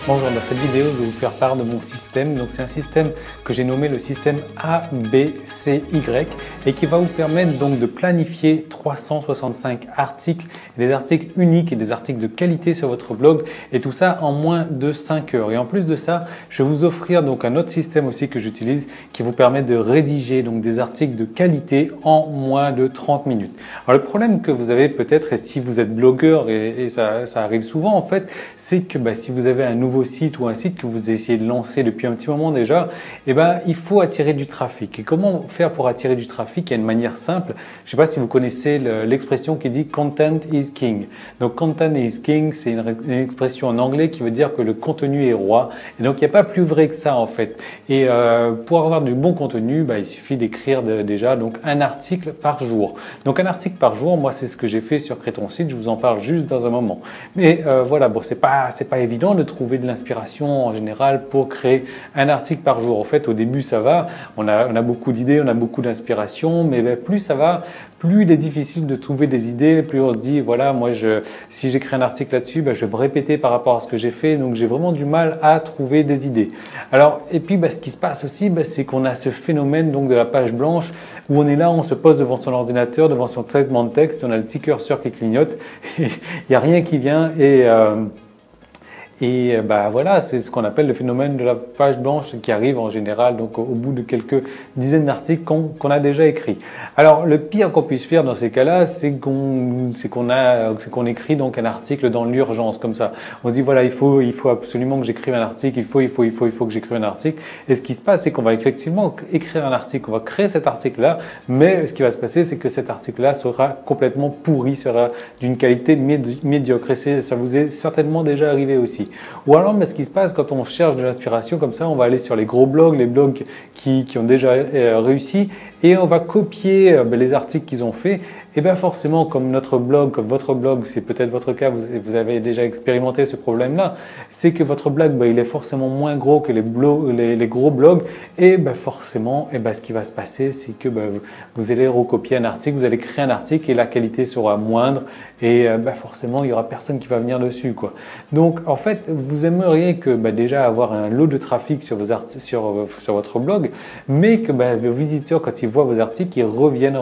Bonjour, dans cette vidéo, je vais vous faire part de mon système. Donc c'est un système que j'ai nommé le système ABCY et qui va vous permettre donc de planifier 365 articles, des articles uniques et des articles de qualité sur votre blog, et tout ça en moins de 5 heures. Et en plus de ça, je vais vous offrir donc un autre système aussi que j'utilise qui vous permet de rédiger donc des articles de qualité en moins de 30 minutes. Alors le problème que vous avez peut-être, et si vous êtes blogueur, et ça arrive souvent en fait, c'est que si vous avez un nouveau site ou un site que vous essayez de lancer depuis un petit moment déjà, il faut attirer du trafic. Et comment faire pour attirer du trafic? Il y a une manière simple. Je ne sais pas si vous connaissez l'expression qui dit content is king. Donc content is king, c'est une expression en anglais qui veut dire que le contenu est roi. Et donc il n'y a pas plus vrai que ça en fait. Et pour avoir du bon contenu, il suffit d'écrire déjà donc un article par jour. Donc un article par jour, moi c'est ce que j'ai fait sur Crée ton site. Je vous en parle juste dans un moment. Mais voilà, bon, c'est pas évident de trouver de l'inspiration en général pour créer un article par jour. En fait, au début, ça va. On a beaucoup d'idées, on a beaucoup d'inspiration, mais plus ça va, plus il est difficile de trouver des idées, plus on se dit, voilà, moi, si j'écris un article là-dessus, je vais me répéter par rapport à ce que j'ai fait, donc j'ai vraiment du mal à trouver des idées. Alors, et puis, ce qui se passe aussi, c'est qu'on a ce phénomène donc de la page blanche où on est là, on se pose devant son ordinateur, devant son traitement de texte, on a le petit curseur qui clignote, et il n'y a rien qui vient et voilà, c'est ce qu'on appelle le phénomène de la page blanche qui arrive en général donc au bout de quelques dizaines d'articles qu'on a déjà écrits. Alors le pire qu'on puisse faire dans ces cas-là, c'est qu'on écrit donc un article dans l'urgence comme ça. On se dit voilà, il faut absolument que j'écrive un article, il faut que j'écrive un article. Et ce qui se passe, c'est qu'on va effectivement écrire un article, on va créer cet article-là, mais ce qui va se passer, c'est que cet article-là sera complètement pourri, sera d'une qualité médiocre. Et ça vous est certainement déjà arrivé aussi. Ou alors, ce qui se passe quand on cherche de l'inspiration comme ça, on va aller sur les gros blogs, les blogs qui ont déjà réussi, et on va copier les articles qu'ils ont fait. Et forcément, comme notre blog, comme votre blog, c'est peut-être votre cas, vous avez déjà expérimenté ce problème-là, c'est que votre blog, il est forcément moins gros que les gros blogs, et forcément, ce qui va se passer, c'est que vous allez recopier un article, vous allez créer un article et la qualité sera moindre, et forcément, il y aura personne qui va venir dessus, quoi. Donc, en fait, vous aimeriez que déjà avoir un lot de trafic sur votre blog, mais que vos visiteurs, quand ils voient vos articles, ils reviennent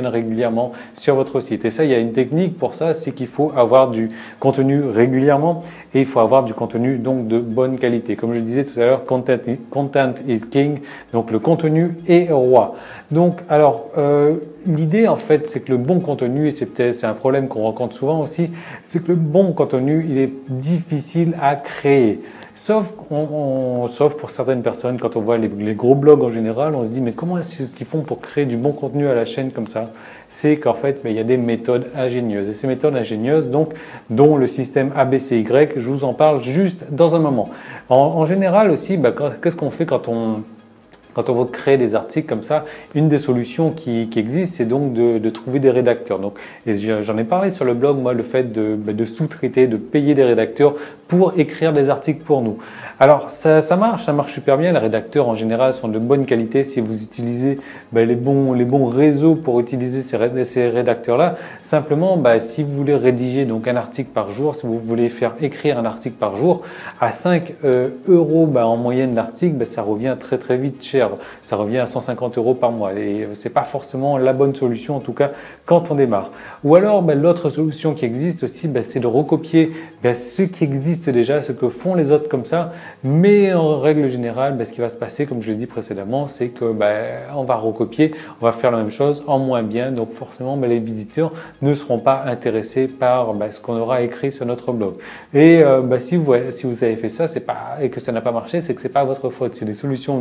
régulièrement sur votre site. Et ça, il y a une technique pour ça, c'est qu'il faut avoir du contenu régulièrement et il faut avoir du contenu donc de bonne qualité. Comme je disais tout à l'heure, content is king, donc le contenu est roi. Donc, alors, l'idée en fait, c'est que le bon contenu, et c'est un problème qu'on rencontre souvent aussi, c'est que le bon contenu, il est difficile à créer. Sauf pour certaines personnes, quand on voit les gros blogs en général, on se dit mais comment est-ce qu'ils font pour créer du bon contenu à la chaîne comme ça? C'est qu'en fait, il y a des méthodes ingénieuses. Et ces méthodes ingénieuses, donc, dont le système ABCY, je vous en parle juste dans un moment. En général aussi, qu'est-ce qu'on fait quand on veut créer des articles comme ça? Une des solutions qui existe, c'est donc de trouver des rédacteurs. Donc, j'en ai parlé sur le blog, moi, le fait de sous-traiter, de payer des rédacteurs pour écrire des articles pour nous. Alors, ça marche super bien. Les rédacteurs, en général, sont de bonne qualité. Si vous utilisez les bons réseaux pour utiliser ces rédacteurs-là, simplement, si vous voulez rédiger donc un article par jour, si vous voulez faire écrire un article par jour, à 5 euros en moyenne l'article, ça revient très très vite cher. Ça revient à 150 euros par mois et c'est pas forcément la bonne solution, en tout cas quand on démarre. Ou alors l'autre solution qui existe aussi, c'est de recopier ce qui existe déjà, ce que font les autres comme ça, mais en règle générale, ce qui va se passer, comme je l'ai dit précédemment, c'est que on va recopier, on va faire la même chose en moins bien, donc forcément les visiteurs ne seront pas intéressés par ce qu'on aura écrit sur notre blog. Et si vous avez fait ça, et que ça n'a pas marché, c'est que c'est pas votre faute, c'est des solutions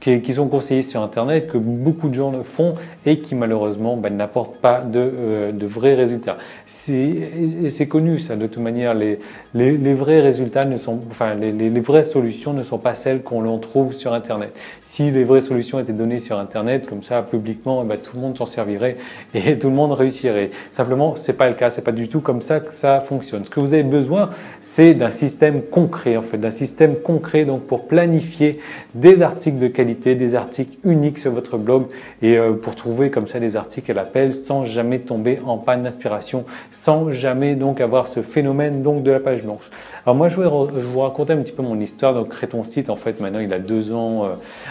qui sont conseillées sur Internet, que beaucoup de gens le font et qui malheureusement n'apportent pas de vrais résultats. C'est connu ça, de toute manière, les vrais résultats les vraies solutions ne sont pas celles qu'on trouve sur Internet. Si les vraies solutions étaient données sur Internet, comme ça, publiquement, tout le monde s'en servirait et tout le monde réussirait. Simplement, c'est pas le cas, c'est pas du tout comme ça que ça fonctionne. Ce que vous avez besoin, c'est d'un système concret, en fait, d'un système concret donc pour planifier des articles de qualité, des articles uniques sur votre blog et pour trouver comme ça des articles à l'appel sans jamais tomber en panne d'inspiration, sans jamais donc avoir ce phénomène donc de la page blanche. Alors moi je vous raconter un petit peu mon histoire. Donc Crée ton site, en fait maintenant il a 2 ans,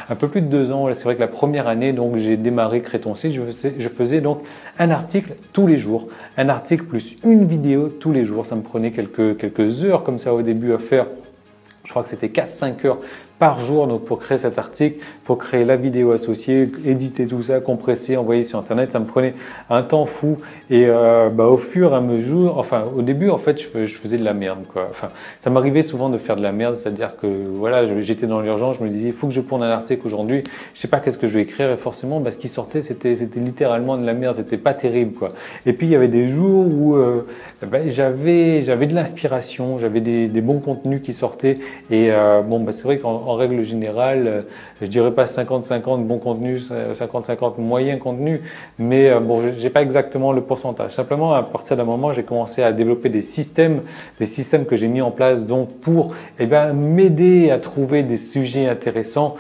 un peu plus de 2 ans. C'est vrai que la première année donc j'ai démarré Crée ton site, je faisais donc un article tous les jours, un article plus une vidéo tous les jours. Ça me prenait quelques heures comme ça au début à faire. Je crois que c'était 4-5 heures par jour donc pour créer cet article, pour créer la vidéo associée, éditer tout ça, compresser, envoyer sur internet. Ça me prenait un temps fou et au fur et à mesure, enfin au début en fait je faisais de la merde quoi. Enfin ça m'arrivait souvent de faire de la merde, c'est-à-dire que voilà j'étais dans l'urgence, je me disais il faut que je ponde un article aujourd'hui, je sais pas qu'est-ce que je vais écrire et forcément ce qui sortait c'était littéralement de la merde, c'était pas terrible quoi. Et puis il y avait des jours où j'avais de l'inspiration, j'avais des bons contenus qui sortaient et c'est vrai qu'en règle générale, je dirais pas 50-50 bon contenu, 50-50 moyen contenu, mais j'ai pas exactement le pourcentage. Simplement, à partir d'un moment, j'ai commencé à développer des systèmes que j'ai mis en place donc pour m'aider à trouver des sujets intéressants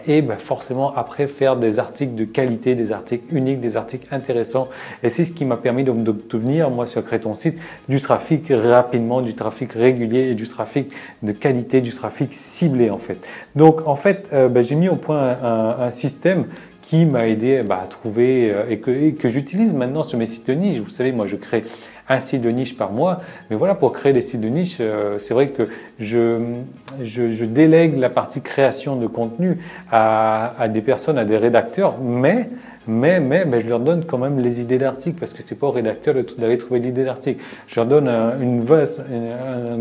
et forcément après faire des articles de qualité, des articles uniques, des articles intéressants. Et c'est ce qui m'a permis donc d'obtenir moi sur Crée ton site du trafic rapidement, du trafic régulier et du trafic de qualité, du trafic ciblé en fait. Donc en fait, j'ai mis au point un système qui m'a aidé à trouver et que j'utilise maintenant sur mes sites de niche. Vous savez, moi je crée un site de niche par mois, mais voilà, pour créer des sites de niche, c'est vrai que je délègue la partie création de contenu à des personnes, à des rédacteurs, mais je leur donne quand même les idées d'articles parce que c'est pas au rédacteur d'aller trouver l'idée d'article. Je leur donne une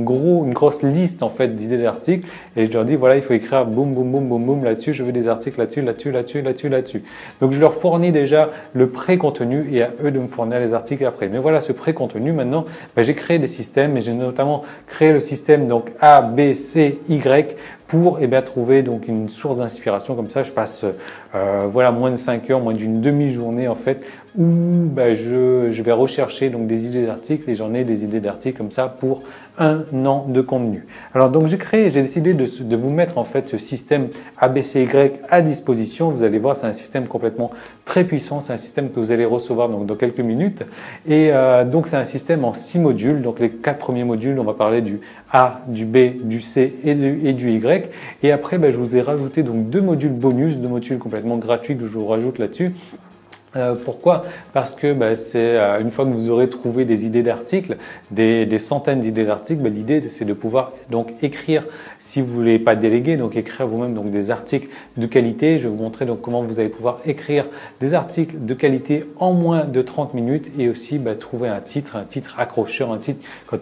grosse liste en fait d'idées d'articles et je leur dis voilà il faut écrire boum boum boum boum boum là-dessus, je veux des articles là-dessus. Donc je leur fournis déjà le pré-contenu et à eux de me fournir les articles après. Mais voilà ce pré-contenu maintenant, j'ai créé des systèmes et j'ai notamment créé le système donc A, B, C, Y pour trouver donc une source d'inspiration. Comme ça je passe moins de 5 heures, moins d'une demi-journée en fait où je vais rechercher donc des idées d'articles et j'en ai des idées d'articles comme ça pour 1 an de contenu. Alors donc j'ai décidé de vous mettre en fait ce système ABCY à disposition. Vous allez voir, c'est un système complètement très puissant, c'est un système que vous allez recevoir donc dans quelques minutes et donc c'est un système en 6 modules. Donc les 4 premiers modules, on va parler du A, du B, du C et du Y. Et après, je vous ai rajouté donc 2 modules bonus, 2 modules complètement gratuits que je vous rajoute là-dessus. Pourquoi? Parce que c'est une fois que vous aurez trouvé des idées d'articles, des centaines d'idées d'articles, l'idée c'est de pouvoir donc écrire, si vous voulez pas déléguer, donc écrire vous-même donc des articles de qualité. Je vais vous montrer donc comment vous allez pouvoir écrire des articles de qualité en moins de 30 minutes et aussi trouver un titre accrocheur, un titre quand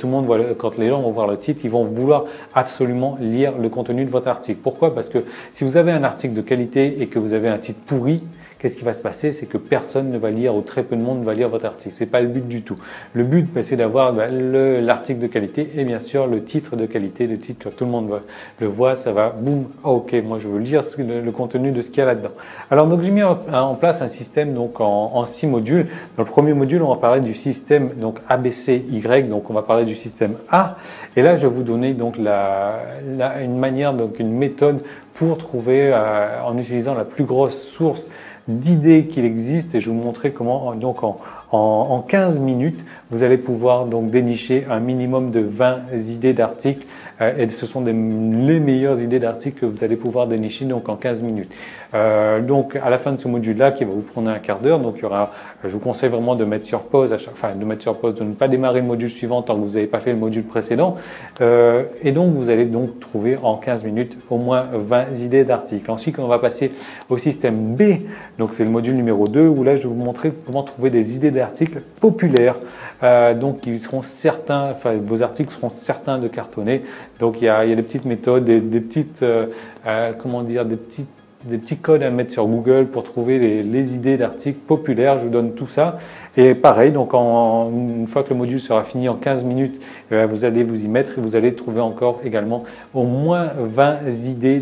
quand les gens vont voir le titre, ils vont vouloir absolument lire le contenu de votre article. Pourquoi? Parce que si vous avez un article de qualité et que vous avez un titre pourri, qu'est-ce qui va se passer? C'est que personne ne va lire ou très peu de monde va lire votre article. C'est pas le but du tout. Le but, c'est d'avoir l'article de qualité et bien sûr le titre de qualité, le titre que tout le monde le voit, ça va boum. Ok, moi je veux lire le contenu de ce qu'il y a là-dedans. Alors donc j'ai mis en place un système donc en 6 modules. Dans le premier module, on va parler du système donc ABCY. Donc on va parler du système A. Et là, je vais vous donner donc une manière, donc une méthode pour trouver en utilisant la plus grosse source d'idées qu'il existe et je vais vous montrer comment donc en 15 minutes vous allez pouvoir donc dénicher un minimum de 20 idées d'articles et ce sont les meilleures idées d'articles que vous allez pouvoir dénicher donc en 15 minutes. Donc à la fin de ce module là qui va vous prendre un quart d'heure, donc il y aura, je vous conseille vraiment de mettre sur pause de ne pas démarrer le module suivant tant que vous n'avez pas fait le module précédent et donc vous allez donc trouver en 15 minutes au moins 20 idées d'articles. Ensuite on va passer au système B. Donc c'est le module numéro 2 où là je vais vous montrer comment trouver des idées d'articles populaires. Donc ils seront certains, vos articles seront certains de cartonner. Donc il y a des petites méthodes, des petites des petits codes à mettre sur Google pour trouver les idées d'articles populaires. Je vous donne tout ça. Et pareil, donc une fois que le module sera fini en 15 minutes, vous allez vous y mettre et vous allez trouver encore également au moins 20 idées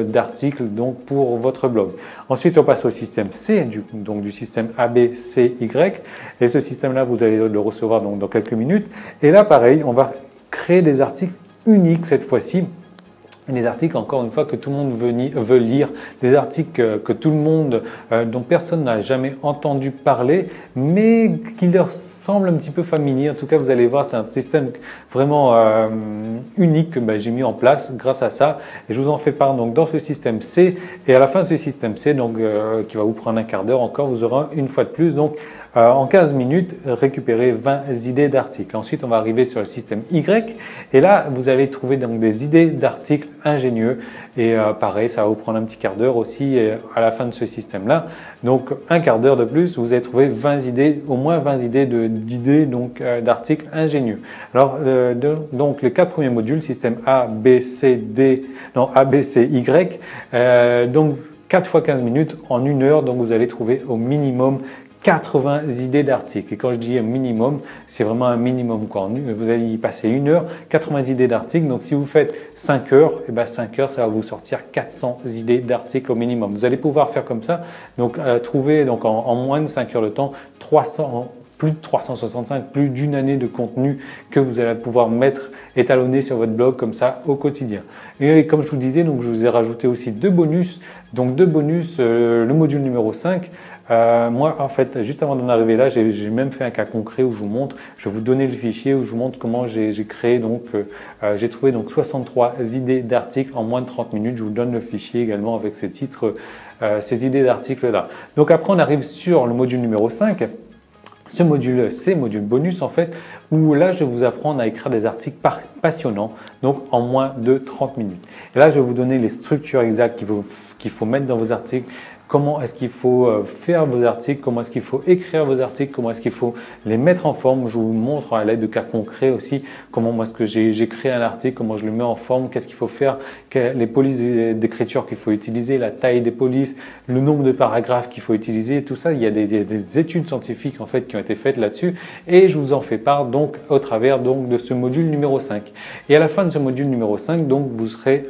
d'articles donc pour votre blog. Ensuite, on passe au système C, donc du système ABCY. Et ce système-là, vous allez le recevoir donc dans quelques minutes. Et là, pareil, on va créer des articles uniques cette fois-ci. des articles, encore une fois, que tout le monde veut lire, des articles que tout le monde, dont personne n'a jamais entendu parler, mais qui leur semble un petit peu familier. En tout cas, vous allez voir, c'est un système vraiment unique que j'ai mis en place grâce à ça. Et je vous en fais part donc dans ce système C. Et à la fin de ce système C, donc qui va vous prendre un quart d'heure encore, vous aurez une fois de plus, donc en 15 minutes, récupérer 20 idées d'articles. Ensuite, on va arriver sur le système Y. Et là, vous allez trouver donc des idées d'articles ingénieux. Et pareil, ça va vous prendre un petit quart d'heure aussi à la fin de ce système-là. Donc, un quart d'heure de plus, vous allez trouver 20 idées, au moins 20 idées d'articles ingénieux. Alors, donc les 4 premiers modules, système A, B, C, D, non, A, B, C, Y, donc 4 fois 15 minutes en 1 heure. Donc, vous allez trouver au minimum 80 idées d'articles. Et quand je dis un minimum, c'est vraiment un minimum, quoi. Vous allez y passer 1 heure, 80 idées d'articles. Donc, si vous faites 5 heures, et ben 5 heures, ça va vous sortir 400 idées d'articles au minimum. Vous allez pouvoir faire comme ça. Donc, trouver donc en moins de 5 heures de temps, plus de 365, plus d'une année de contenu que vous allez pouvoir mettre, étalonner sur votre blog comme ça au quotidien. Et comme je vous disais, donc je vous ai rajouté aussi 2 bonus. Donc 2 bonus, le module numéro 5. Moi, en fait, juste avant d'en arriver là, j'ai même fait un cas concret où je vous montre, je vais vous donner le fichier où je vous montre comment j'ai créé, donc j'ai trouvé donc 63 idées d'articles en moins de 30 minutes. Je vous donne le fichier également avec ces titres, ces idées d'articles là. Donc après, on arrive sur le module numéro 5. Ce module C, module bonus en fait, où là je vais vous apprendre à écrire des articles passionnants, donc en moins de 30 minutes. Et là je vais vous donner les structures exactes qu'il faut mettre dans vos articles, comment est-ce qu'il faut faire vos articles, comment est-ce qu'il faut écrire vos articles, comment est-ce qu'il faut les mettre en forme. Je vous montre à l'aide de cas concrets aussi comment moi est-ce que j'ai créé un article, comment je le mets en forme, qu'est-ce qu'il faut faire, les polices d'écriture qu'il faut utiliser, la taille des polices, le nombre de paragraphes qu'il faut utiliser, tout ça. Il y a des études scientifiques en fait qui ont été faites là-dessus et je vous en fais part donc au travers donc de ce module numéro 5. Et à la fin de ce module numéro 5, donc vous serez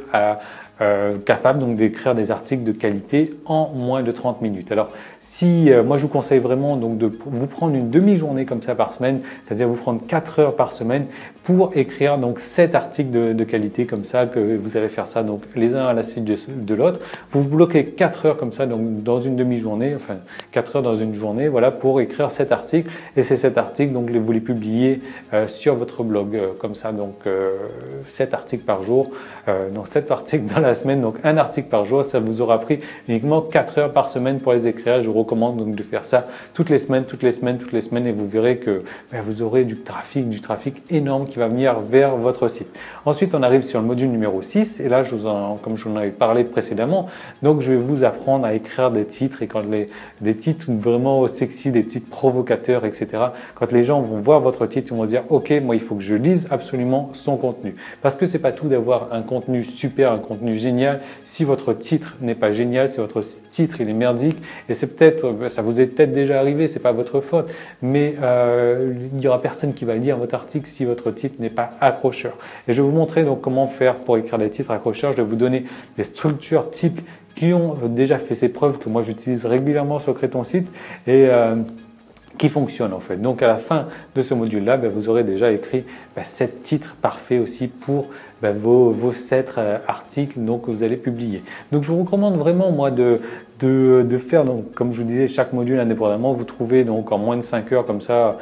capable donc d'écrire des articles de qualité en moins de 30 minutes. Alors si moi je vous conseille vraiment donc de vous prendre une demi-journée comme ça par semaine, c'est-à-dire vous prendre 4 heures par semaine pour écrire donc 7 articles de qualité comme ça, que vous allez faire ça donc les uns à la suite de l'autre. Vous bloquez 4 heures comme ça donc dans une demi-journée, enfin 4 heures dans une journée, voilà, pour écrire 7 articles. Et ces 7 articles donc vous les publiez sur votre blog comme ça, donc 7 articles par jour, donc 7 articles dans la semaine, donc un article par jour. Ça vous aura pris uniquement 4 heures par semaine pour les écrire. Je vous recommande donc de faire ça toutes les semaines et vous verrez que vous aurez du trafic énorme qui va venir vers votre site. Ensuite, on arrive sur le module numéro 6 et là, comme je vous en avais parlé précédemment, donc je vais vous apprendre à écrire des titres et quand des titres vraiment sexy, des titres provocateurs, etc. Quand les gens vont voir votre titre, ils vont se dire ok, moi il faut que je lise absolument son contenu, parce que c'est pas tout d'avoir un contenu super, un contenu génial si votre titre n'est pas génial, si votre titre il est merdique. Et c'est peut-être, ça vous est peut-être déjà arrivé, c'est pas votre faute, mais il y aura personne qui va lire votre article si votre titre n'est pas accrocheur. Et je vais vous montrer donc comment faire pour écrire des titres accrocheurs. Je vais vous donner des structures types qui ont déjà fait ses preuves, que moi j'utilise régulièrement sur Crée ton site et qui fonctionne en fait. Donc à la fin de ce module-là, vous aurez déjà écrit 7 titres parfaits aussi pour vos 7 articles donc, que vous allez publier. Donc je vous recommande vraiment moi de faire, donc, comme je vous disais, chaque module indépendamment. Vous trouvez donc en moins de 5 heures comme ça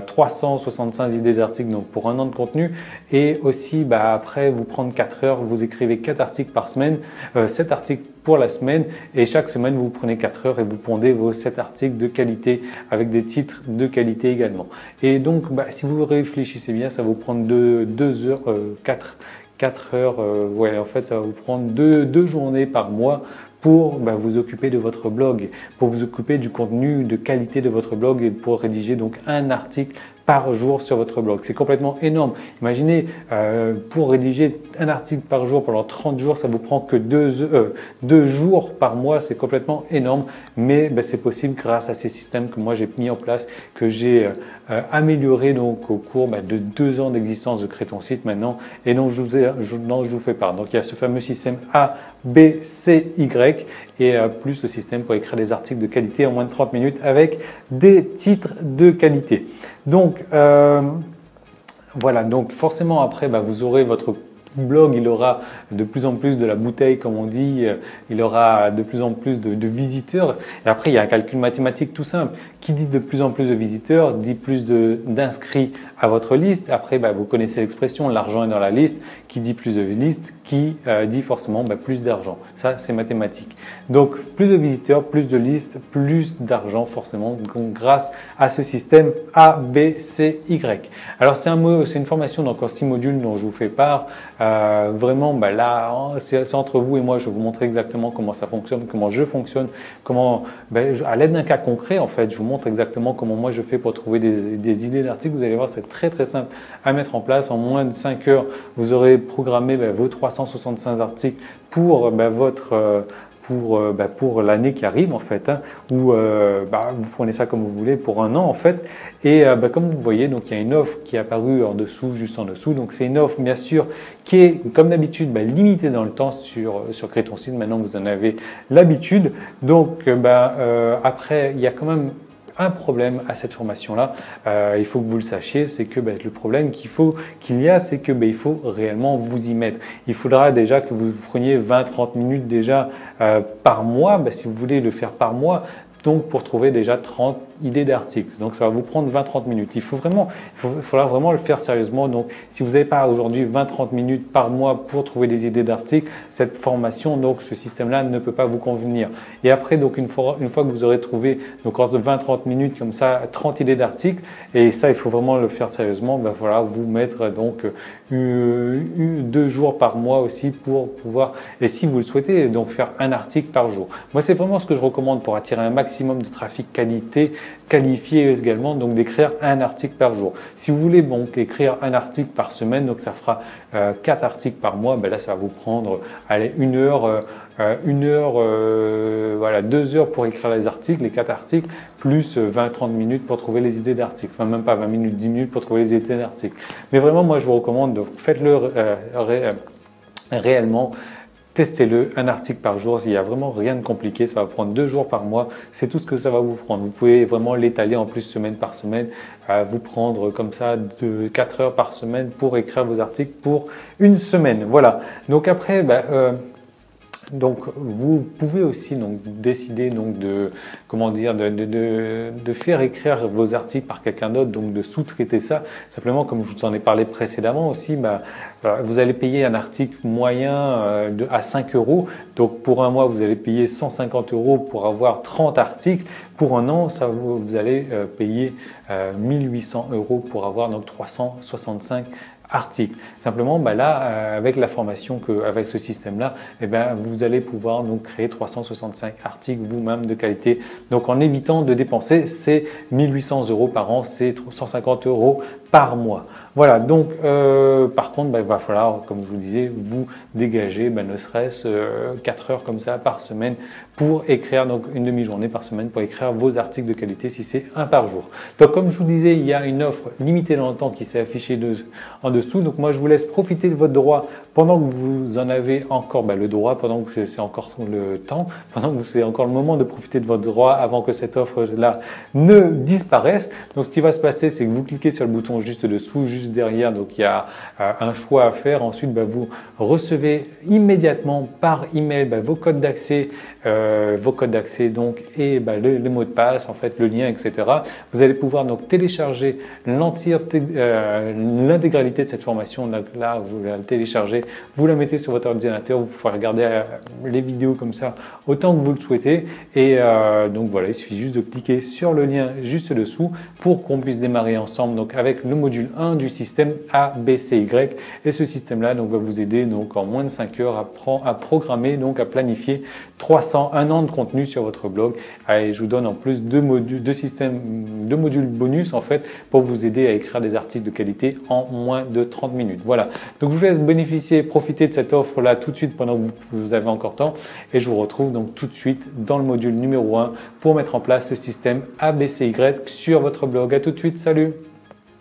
365 idées d'articles donc pour un an de contenu. Et aussi après vous prendre 4 heures, vous écrivez 4 articles par semaine, 7 articles pour la semaine, et chaque semaine vous prenez 4 heures et vous pondez vos 7 articles de qualité avec des titres de qualité également. Et donc si vous réfléchissez bien, ça va vous prendre 2 heures, 4 heures, ouais, en fait ça va vous prendre 2 journées par mois pour vous occuper de votre blog, pour vous occuper du contenu de qualité de votre blog et pour rédiger donc un article par jour sur votre blog. C'est complètement énorme. Imaginez, pour rédiger un article par jour pendant 30 jours, ça vous prend que 2 jours par mois. C'est complètement énorme, mais c'est possible grâce à ces systèmes que moi j'ai mis en place, que j'ai amélioré donc au cours de 2 ans d'existence de Crée ton site maintenant, et dont je vous fais part. Donc il y a ce fameux système A, B, C, Y et plus le système pour écrire des articles de qualité en moins de 30 minutes avec des titres de qualité. Donc voilà, donc forcément après vous aurez votre blog, il aura de plus en plus de la bouteille, comme on dit, il aura de plus en plus de visiteurs. Et après, il y a un calcul mathématique tout simple. Qui dit de plus en plus de visiteurs, dit plus d'inscrits à votre liste. Après, vous connaissez l'expression, l'argent est dans la liste. Qui dit plus de listes, qui dit forcément plus d'argent. Ça, c'est mathématique. Donc, plus de visiteurs, plus de listes, plus d'argent forcément, donc, grâce à ce système A, B, C, Y. Alors, c'est une formation donc en 6 modules dont je vous fais part. Vraiment, là, c'est entre vous et moi. Je vais vous montrer exactement comment ça fonctionne, comment je fonctionne, comment, à l'aide d'un cas concret, en fait, je vous montre exactement comment moi je fais pour trouver des idées d'articles. Vous allez voir, c'est très très simple à mettre en place. En moins de 5 heures, vous aurez programmé vos 365 articles pour pour l'année qui arrive en fait, ou vous prenez ça comme vous voulez pour un an en fait. Et comme vous voyez, donc il y a une offre qui est apparue en dessous, juste en dessous. Donc c'est une offre bien sûr qui est comme d'habitude limitée dans le temps sur Crée ton site. Maintenant vous en avez l'habitude. Donc après il y a quand même un problème à cette formation-là, il faut que vous le sachiez, c'est que le problème qu'il y a, c'est que il faut réellement vous y mettre. Il faudra déjà que vous preniez 20-30 minutes déjà par mois, si vous voulez le faire par mois, donc pour trouver déjà 30 idées d'articles. Donc ça va vous prendre 20-30 minutes. Il faudra vraiment le faire sérieusement. Donc si vous n'avez pas aujourd'hui 20-30 minutes par mois pour trouver des idées d'articles, cette formation, donc ce système-là ne peut pas vous convenir. Et après, donc une fois que vous aurez trouvé donc entre 20-30 minutes comme ça, 30 idées d'articles, et ça il faut vraiment le faire sérieusement, voilà, vous mettre donc 2 jours par mois aussi pour pouvoir, et si vous le souhaitez, donc faire un article par jour. Moi c'est vraiment ce que je recommande pour attirer un maximum de trafic qualifié également, donc d'écrire un article par jour. Si vous voulez donc écrire un article par semaine, donc ça fera 4 articles par mois, là ça va vous prendre une heure, 2 heures pour écrire les articles, les 4 articles, plus 20-30 minutes pour trouver les idées d'articles. Enfin même pas 20 minutes, 10 minutes pour trouver les idées d'articles. Mais vraiment moi je vous recommande, faites-le réellement. Testez-le, un article par jour, il n'y a vraiment rien de compliqué, ça va prendre 2 jours par mois, c'est tout ce que ça va vous prendre. Vous pouvez vraiment l'étaler en plus semaine par semaine, vous prendre comme ça de 4 heures par semaine pour écrire vos articles pour une semaine. Voilà, donc après, donc vous pouvez aussi donc décider donc de faire écrire vos articles par quelqu'un d'autre, donc de sous-traiter ça. Simplement, comme je vous en ai parlé précédemment aussi, vous allez payer un article moyen à 5 euros. Donc pour un mois, vous allez payer 150 euros pour avoir 30 articles. Pour un an, vous allez payer 1800 euros pour avoir donc 365 articles. Simplement, avec la formation avec ce système-là, vous allez pouvoir donc créer 365 articles vous-même de qualité. Donc, en évitant de dépenser ces 1800 euros par an, c'est 150 euros par mois. Voilà. Donc, par contre, il va falloir, comme je vous disais, vous dégager, ne serait-ce 4 heures comme ça par semaine pour écrire, donc une demi-journée par semaine pour écrire vos articles de qualité si c'est un par jour. Donc, comme je vous disais, il y a une offre limitée dans le temps qui s'est affichée en dessous. Donc, moi, je vous laisse profiter de votre droit pendant que vous en avez encore le droit, pendant que c'est encore le temps, pendant que c'est encore le moment de profiter de votre droit avant que cette offre-là ne disparaisse. Donc, ce qui va se passer, c'est que vous cliquez sur le bouton juste dessous, juste derrière. Donc, il y a un choix à faire. Ensuite, vous recevez immédiatement par email vos codes d'accès, donc et les mots de passe, en fait, le lien, etc. Vous allez pouvoir donc télécharger l'intégralité de cette formation. Donc là, vous la téléchargez, vous la mettez sur votre ordinateur, vous pouvez regarder les vidéos comme ça autant que vous le souhaitez. Et donc voilà, il suffit juste de cliquer sur le lien juste dessous pour qu'on puisse démarrer ensemble donc avec le module 1 du système ABCY. Et ce système-là donc va vous aider donc en moins de 5 heures à programmer, donc à planifier un an de contenu sur votre blog. Et je vous donne en plus deux modules bonus en fait pour vous aider à écrire des articles de qualité en moins de 30 minutes. Voilà. Donc je vous laisse profiter de cette offre là tout de suite pendant que vous avez encore temps et je vous retrouve donc tout de suite dans le module numéro 1 pour mettre en place ce système ABCY sur votre blog. À tout de suite, salut!